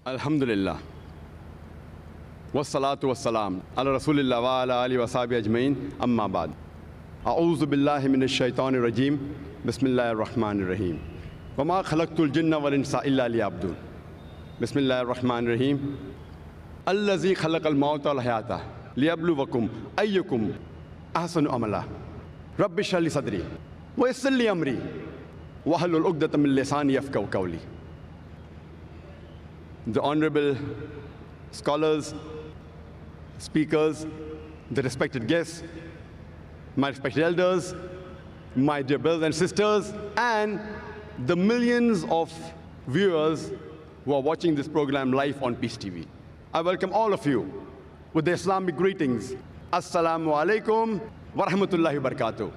Alhamdulillah. Wassalatu wassalam. Ala Rasulillah wa ala alihi wa sahbihi ajmain. Amma ba'd. A'udhu billahi minash shaitanir rajim. Bismillahir rahmanir rahim. Wa ma khalaqtul jinna wal insa illa liya'budun. Bismillahir rahmanir rahim. Allazi khalaqal mauta wal hayata liyabluwakum ayyukum ahsanu amala. Rabbi shrah li sadri wa yassir li amri wahlul 'uqdatam min lisani yafqahu qawli. The honorable scholars, speakers, the respected guests, my respected elders, my dear brothers and sisters, and the millions of viewers who are watching this program live on Peace TV. I welcome all of you with the Islamic greetings. Assalamu alaikum wa rahmatullahi wa barakatuh.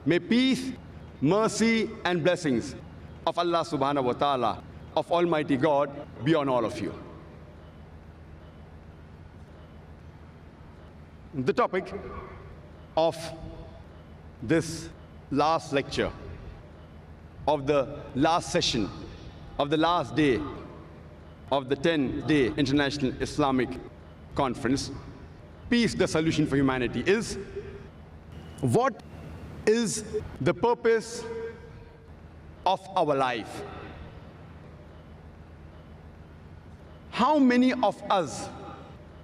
May peace, mercy, and blessings of Allah subhanahu wa ta'ala, of Almighty God, be on all of you. The topic of this last lecture, of the last session, of the last day of the 10-day International Islamic Conference, Peace, the Solution for Humanity, is what is the purpose of our life? How many of us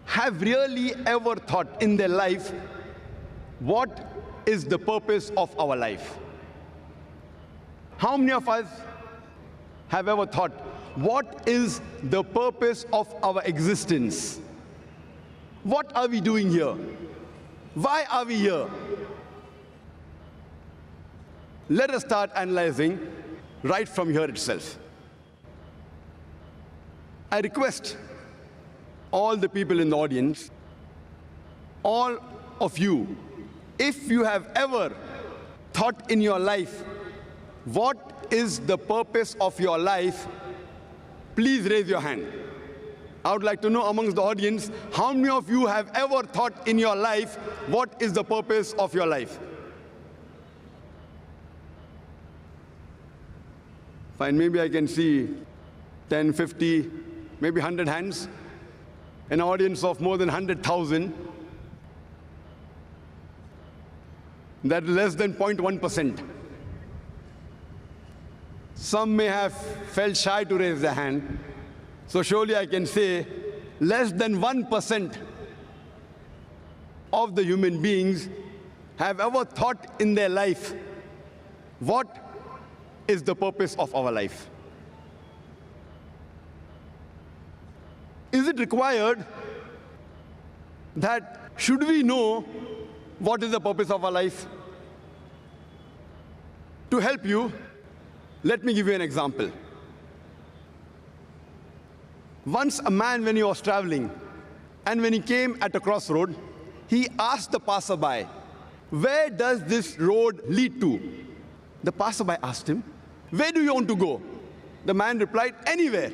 have really ever thought in their life, what is the purpose of our life? How many of us have ever thought, what is the purpose of our existence? What are we doing here? Why are we here? Let us start analyzing right from here itself. I request all the people in the audience, all of you, if you have ever thought in your life, what is the purpose of your life, please raise your hand. I would like to know amongst the audience, how many of you have ever thought in your life, what is the purpose of your life? Fine, maybe I can see 10, 50, maybe 100 hands. An audience of more than 100,000. That is less than 0.1%. Some may have felt shy to raise their hand. So surely I can say less than 1% of the human beings have ever thought in their life, what is the purpose of our life? Is it required that should we know what is the purpose of our life? To help you, let me give you an example. Once a man, when he was traveling, and when he came at a crossroad, he asked the passerby, where does this road lead to? The passerby asked him, where do you want to go? The man replied, anywhere.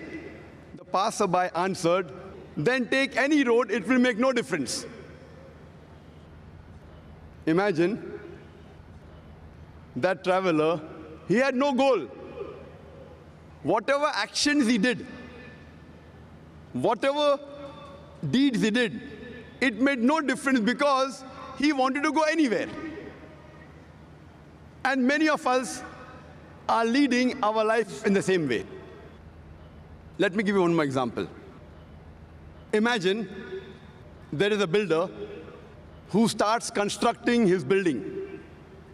The passerby answered, then take any road, it will make no difference. Imagine that traveler, he had no goal. Whatever actions he did, whatever deeds he did, it made no difference because he wanted to go anywhere. And many of us are leading our life in the same way. Let me give you one more example. Imagine there is a builder who starts constructing his building,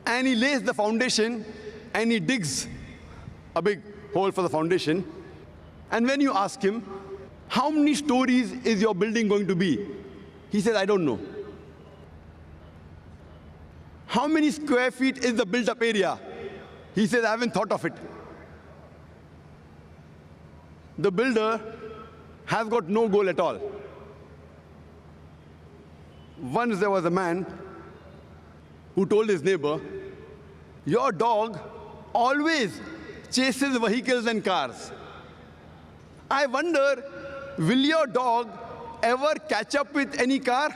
and he lays the foundation and he digs a big hole for the foundation. And when you ask him, how many stories is your building going to be? He says, I don't know. How many square feet is the built-up area? He says, I haven't thought of it. The builder has got no goal at all. Once there was a man who told his neighbor, your dog always chases vehicles and cars. I wonder, will your dog ever catch up with any car?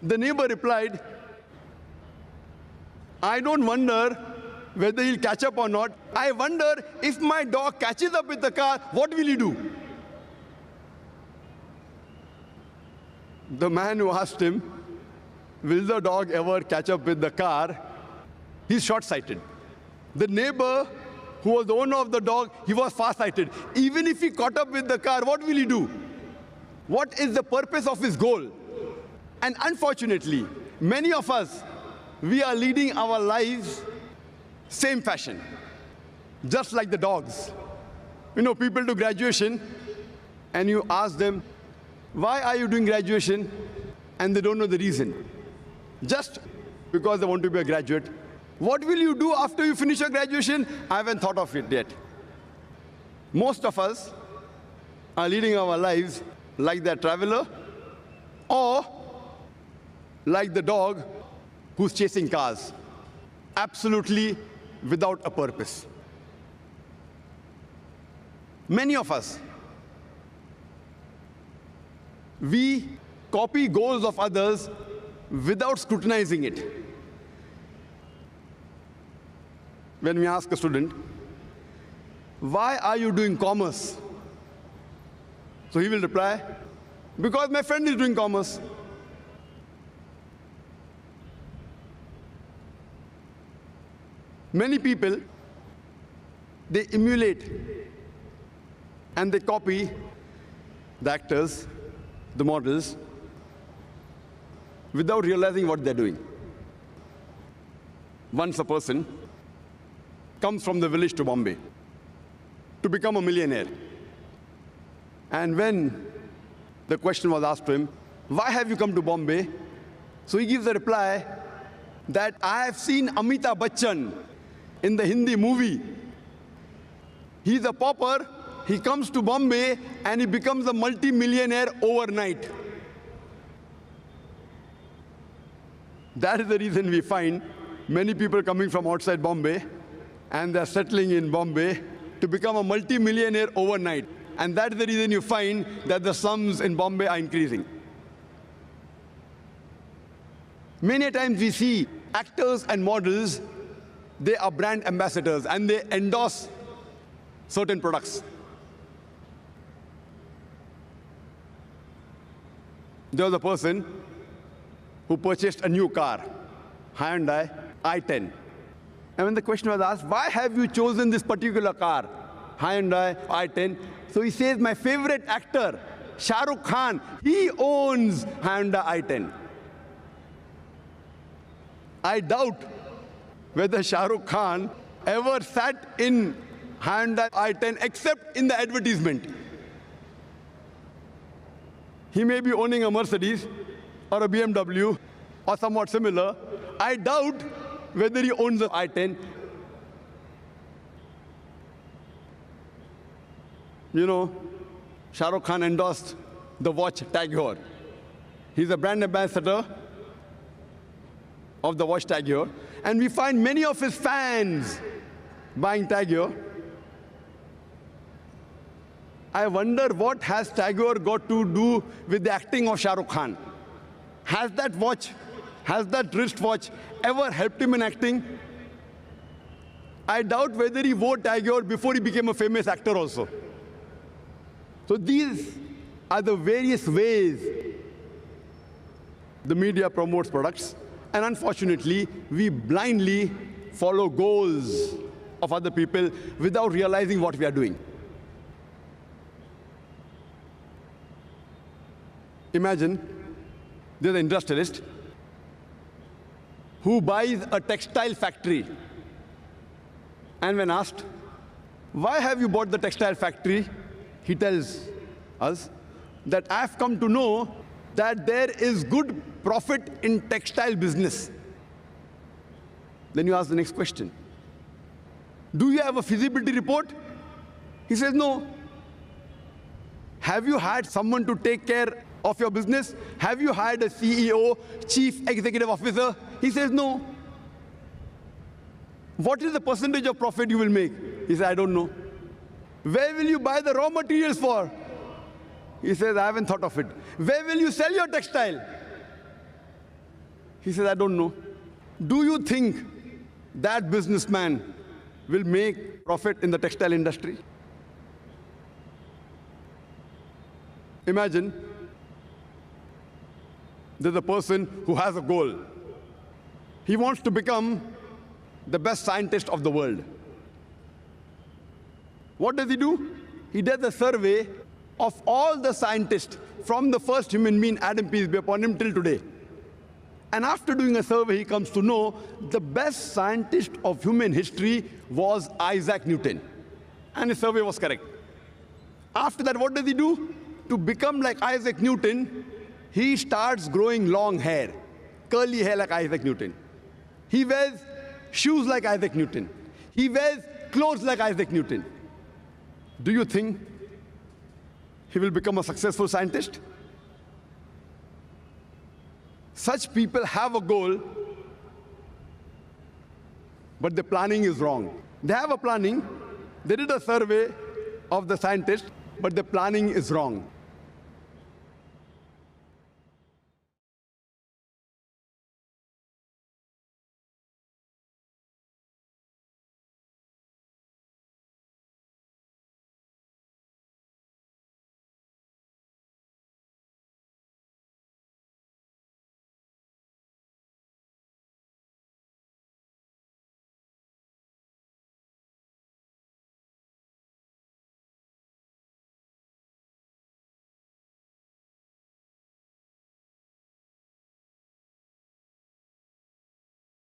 The neighbor replied, I don't wonder whether he'll catch up or not. I wonder if my dog catches up with the car, what will he do? The man who asked him, will the dog ever catch up with the car? He's short-sighted. The neighbor who was the owner of the dog, he was far-sighted. Even if he caught up with the car, what will he do? What is the purpose of his goal? And unfortunately, many of us, we are leading our lives same fashion, just like the dogs. You know, people do graduation, and you ask them, why are you doing graduation? And they don't know the reason. Just because they want to be a graduate. What will you do after you finish your graduation? I haven't thought of it yet. Most of us are leading our lives like that traveler or like the dog who's chasing cars, absolutely without a purpose. Many of us, we copy goals of others without scrutinizing it. When we ask a student, why are you doing commerce? So he will reply, because my friend is doing commerce. Many people, they emulate and they copy the actors, the models, without realizing what they're doing. Once a person comes from the village to Bombay to become a millionaire. And when the question was asked to him, why have you come to Bombay? So he gives a reply that I have seen Amitabh Bachchan in the Hindi movie. He's a pauper, he comes to Bombay and he becomes a multi-millionaire overnight. That is the reason we find many people coming from outside Bombay and they're settling in Bombay to become a multi-millionaire overnight. And that's the reason you find that the slums in Bombay are increasing. Many times we see actors and models, they are brand ambassadors and they endorse certain products. There was a person who purchased a new car, Hyundai i10. And when the question was asked, why have you chosen this particular car, Hyundai i10? So he says, my favorite actor, Shah Rukh Khan, he owns Hyundai i10. I doubt whether Shah Rukh Khan ever sat in Hyundai i10 except in the advertisement. He may be owning a Mercedes or a BMW or somewhat similar. I doubt whether he owns the i10. You know, Shah Rukh Khan endorsed the watch Tag Heuer. He's a brand ambassador of the watch Tag Heuer. And we find many of his fans buying Tag Heuer. I wonder what has Tag Heuer got to do with the acting of Shah Rukh Khan? Has that watch, has that wristwatch ever helped him in acting? I doubt whether he wore Tag Heuer before he became a famous actor also. So these are the various ways the media promotes products. And unfortunately, we blindly follow goals of other people without realizing what we are doing. Imagine there's an industrialist who buys a textile factory. And when asked, why have you bought the textile factory? He tells us that I've come to know that there is good profit in textile business. Then you ask the next question. Do you have a feasibility report? He says, no. Have you hired someone to take care of your business? Have you hired a CEO, chief executive officer? He says, no. What is the percentage of profit you will make? He says, I don't know. Where will you buy the raw materials for? He says, I haven't thought of it. Where will you sell your textile? He says, I don't know. Do you think that businessman will make profit in the textile industry? Imagine there's a person who has a goal. He wants to become the best scientist of the world. What does he do? He does a survey of all the scientists from the first human being, Adam, peace be upon him, till today. And after doing a survey, he comes to know the best scientist of human history was Isaac Newton. And his survey was correct. After that, what does he do? To become like Isaac Newton, he starts growing long hair, curly hair like Isaac Newton. He wears shoes like Isaac Newton. He wears clothes like Isaac Newton. Do you think he will become a successful scientist? Such people have a goal, but the planning is wrong. They have a planning. They did a survey of the scientists, but the planning is wrong.